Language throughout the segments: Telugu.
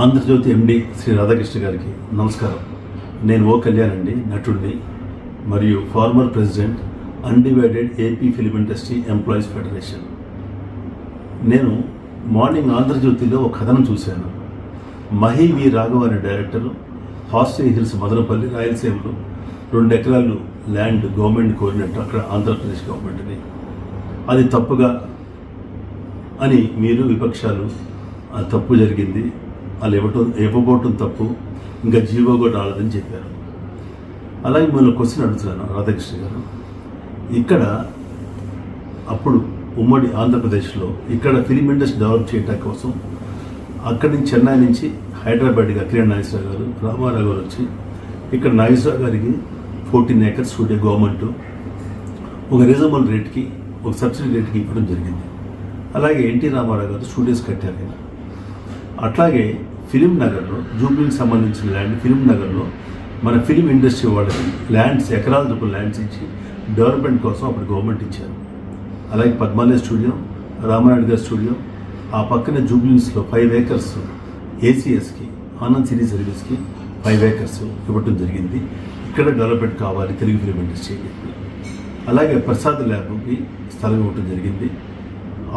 ఆంధ్రజ్యోతి ఎండి శ్రీ రాధాకృష్ణ గారికి నమస్కారం. నేను ఓ కళ్యాణ్ అండి, నటుడిని మరియు former president undivided AP film industry employees federation. నేను మార్నింగ్ ఆంధ్రజ్యోతిలో ఒక కథనం చూశాను. మహి వి రాఘవ అనే డైరెక్టరు హాస్టల్ హిల్స్ మదనపల్లి రాయలసీమలో 2 ఎకరాలు ల్యాండ్ గవర్నమెంట్ కోరినట్టు అక్కడ ఆంధ్రప్రదేశ్ గవర్నమెంట్ని, అది తప్పుగా అని మీరు విపక్షాలు తప్పు జరిగింది, వాళ్ళు ఇవ్వబోవటం తప్పు, ఇంకా జీవో కూడా రాలేదని చెప్పారు. అలాగే మిమ్మల్ని క్వశ్చన్ అడుగుతున్నాను రాధాకృష్ణ గారు. ఇక్కడ అప్పుడు ఉమ్మడి ఆంధ్రప్రదేశ్లో ఇక్కడ ఫిలిం ఇండస్ట్రీ డెవలప్ చేయడం కోసం అక్కడి నుంచి చెన్నై నుంచి హైదరాబాద్కి అఖిలేష్ నాగేశ్వరరావు గారు, రామారావు గారు వచ్చి ఇక్కడ నాగేశ్వరరావు గారికి 14 acres స్టూడియో గవర్నమెంట్ ఒక రీజనబుల్ రేట్కి, ఒక సబ్సిడీ రేట్కి ఇవ్వడం జరిగింది. అలాగే ఎన్టీ రామారావు గారు స్టూడియోస్ కట్టారు కదా. అట్లాగే ఫిలిం నగర్లో జూబ్లీకి సంబంధించిన ల్యాండ్ ఫిలిం నగర్లో మన ఫిలిం ఇండస్ట్రీ వాళ్ళకి ల్యాండ్స్, ఎకరాల రూపాయల ల్యాండ్స్ ఇచ్చి డెవలప్మెంట్ కోసం అప్పుడు గవర్నమెంట్ ఇచ్చారు. అలాగే పద్మాలయ స్టూడియో, రామారాయుడు గారి స్టూడియో, ఆ పక్కన జూబ్లీస్లో 5 acres ఏసీఎస్కి, ఆనంద్ సినీ సర్వీస్కి 5 acres ఇవ్వటం జరిగింది. ఇక్కడ డెవలప్మెంట్ కావాలి తెలుగు ఫిలిం ఇండస్ట్రీకి. అలాగే ప్రసాద్ ల్యాబ్కి స్థలం ఇవ్వటం జరిగింది.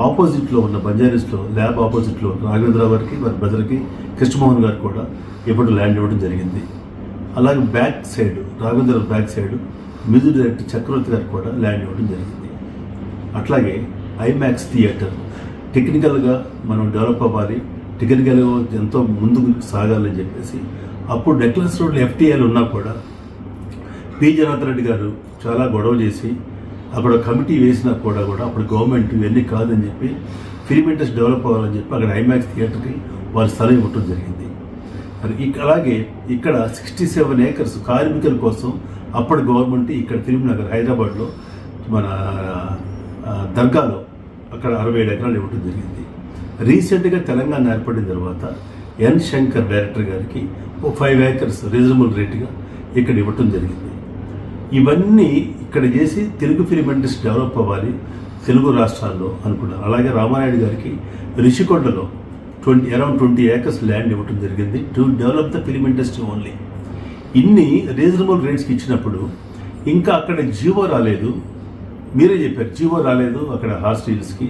ఆపోజిట్లో ఉన్న బంజారీస్లో ల్యాబ్ ఆపోజిట్లో రాఘవేంద్రరావు గారికి, వారి బ్రదర్కి కృష్ణమోహన్ గారికి కూడా ఇవ్వడం ల్యాండ్ ఇవ్వడం జరిగింది. అలాగే back side Raghavendra Rao back side music director Chakravarthi గారికి కూడా ల్యాండ్ ఇవ్వడం జరిగింది. అట్లాగే ఐమాక్స్ థియేటర్ టెక్నికల్గా మనం డెవలప్ అవ్వాలి, టెక్నికల్గా ఎంతో ముందుకు సాగాలని చెప్పేసి అప్పుడు నెక్లెస్ రోడ్లో ఎఫ్టీఐలు ఉన్నా కూడా పి జనార్దన్ రెడ్డి గారు చాలా గొడవ చేసి అక్కడ కమిటీ వేసినా కూడా అప్పుడు గవర్నమెంట్ ఇవన్నీ కాదని చెప్పి ఫిలిం ఇండస్ట్రీ డెవలప్ అవ్వాలని చెప్పి అక్కడ ఐమాక్స్ థియేటర్కి వారి స్థలం ఇవ్వటం జరిగింది. అలాగే ఇక్కడ 67 acres కార్మికుల కోసం అప్పటి గవర్నమెంట్ ఇక్కడ ఫిలిం నగర్ హైదరాబాద్లో మన దర్గాలో అక్కడ 67 acres ఇవ్వటం జరిగింది. రీసెంట్గా తెలంగాణ ఏర్పడిన తర్వాత ఎన్ శంకర్ డైరెక్టర్ గారికి ఒక 5 acres రీజనబుల్ రేట్గా ఇక్కడ ఇవ్వటం జరిగింది. ఇవన్నీ ఇక్కడ చేసి తెలుగు ఫిలిం ఇండస్ట్రీ డెవలప్ అవ్వాలి తెలుగు రాష్ట్రాల్లో అనుకున్నారు. అలాగే రామారాయుడు గారికి రిషికొండలో అరౌండ్ 20 acres ల్యాండ్ ఇవ్వటం జరిగింది to develop the film industry only. ఇన్ని రీజనబుల్ రేట్స్కి ఇచ్చినప్పుడు ఇంకా అక్కడ జీవో రాలేదు. మీరే చెప్పారు జీవో రాలేదు. అక్కడ హాస్టల్స్కి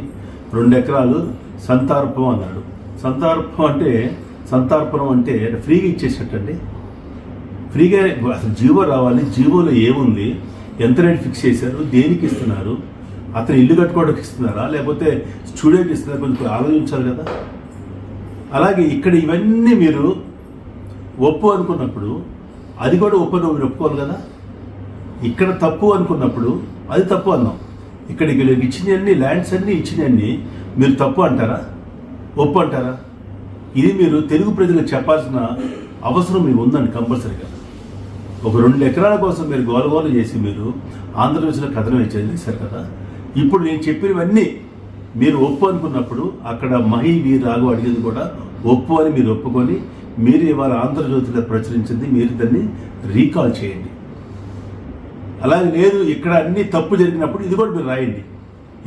2 acres సంతార్పం అన్నాడు. సంతార్పణం అంటే ఫ్రీగా ఇచ్చేసినట్టండి. ఫ్రీగా అసలు జీవో రావాలి. జీవోలో ఏముంది, ఎంత రేట్ ఫిక్స్ చేశారు, దేనికి ఇస్తున్నారు, అతను ఇల్లు కట్టుకోవడానికి ఇస్తున్నారా లేకపోతే స్టూడియోకి ఇస్తున్నారా, కొంచెం ఆలోచించాలి కదా. అలాగే ఇక్కడ ఇవన్నీ మీరు ఒప్పు అనుకున్నప్పుడు అది కూడా మీరు ఒప్పుకోవాలి కదా. ఇక్కడ తప్పు అనుకున్నప్పుడు అది తప్పు అన్నాం. ఇక్కడ ఇచ్చినవన్నీ ల్యాండ్స్ అన్నీ ఇచ్చినవన్నీ మీరు తప్పు అంటారా, ఒప్పు అంటారా? ఇది మీరు తెలుగు ప్రజలకు చెప్పాల్సిన అవసరం మీకు ఉందండి కంపల్సరీగా. ఒక 2 acres కోసం మీరు గోలగోలు చేసి మీరు ఆంధ్రప్రదేశ్లో కథనం చేశారు కదా. ఇప్పుడు నేను చెప్పినవన్నీ మీరు ఒప్పు అనుకున్నప్పుడు అక్కడ మహి వి రాఘవ అడిగేది కూడా ఒప్పు అని మీరు ఒప్పుకొని మీరు ఇవాళ ఆంధ్రజ్యోతిలో ప్రచురించింది మీరు దాన్ని రీకాల్ చేయండి. అలాగే లేదు ఇక్కడ అన్నీ తప్పు జరిగినప్పుడు ఇది కూడా మీరు రాయండి.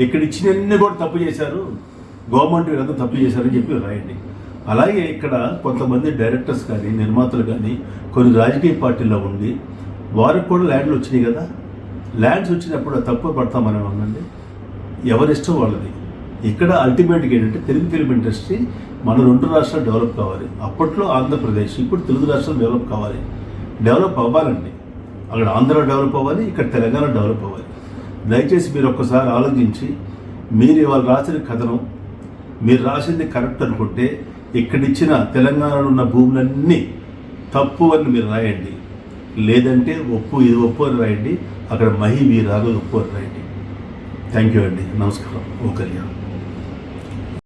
ఇక్కడ ఇచ్చినవన్నీ కూడా తప్పు చేశారు, గవర్నమెంట్ వీళ్ళంతా తప్పు చేశారని చెప్పి రాయండి. అలాగే ఇక్కడ కొంతమంది డైరెక్టర్స్ కానీ నిర్మాతలు కానీ కొన్ని రాజకీయ పార్టీల్లో ఉండి వారికి కూడా ల్యాండ్లు వచ్చినాయి కదా. ల్యాండ్స్ వచ్చినప్పుడు తప్పు పడతామని అనండి, ఎవరిష్టం వాళ్ళది. ఇక్కడ అల్టిమేట్గా ఏంటంటే తెలుగు ఫిలిం ఇండస్ట్రీ మన 2 రాష్ట్రాలు డెవలప్ కావాలి. అప్పట్లో ఆంధ్రప్రదేశ్, ఇప్పుడు తెలుగు రాష్ట్రాలు డెవలప్ కావాలి. డెవలప్ అవ్వాలండి. అక్కడ ఆంధ్ర డెవలప్ అవ్వాలి, ఇక్కడ తెలంగాణ డెవలప్ అవ్వాలి. దయచేసి మీరు ఒక్కసారి ఆలోచించి మీరు ఇవాళ రాసిన కథనం మీరు రాసింది కరెక్ట్ అనుకుంటే ఇక్కడ ఇచ్చిన తెలంగాణలో ఉన్న భూములన్నీ తప్పు అని మీరు రాయండి. లేదంటే ఇది ఒప్పు అని రాయండి. అక్కడ మహి వి రాఘవ ఒప్పు అని రాయండి. థ్యాంక్ యూ అండి. నమస్కారం. ఓ కళ్యాణ్.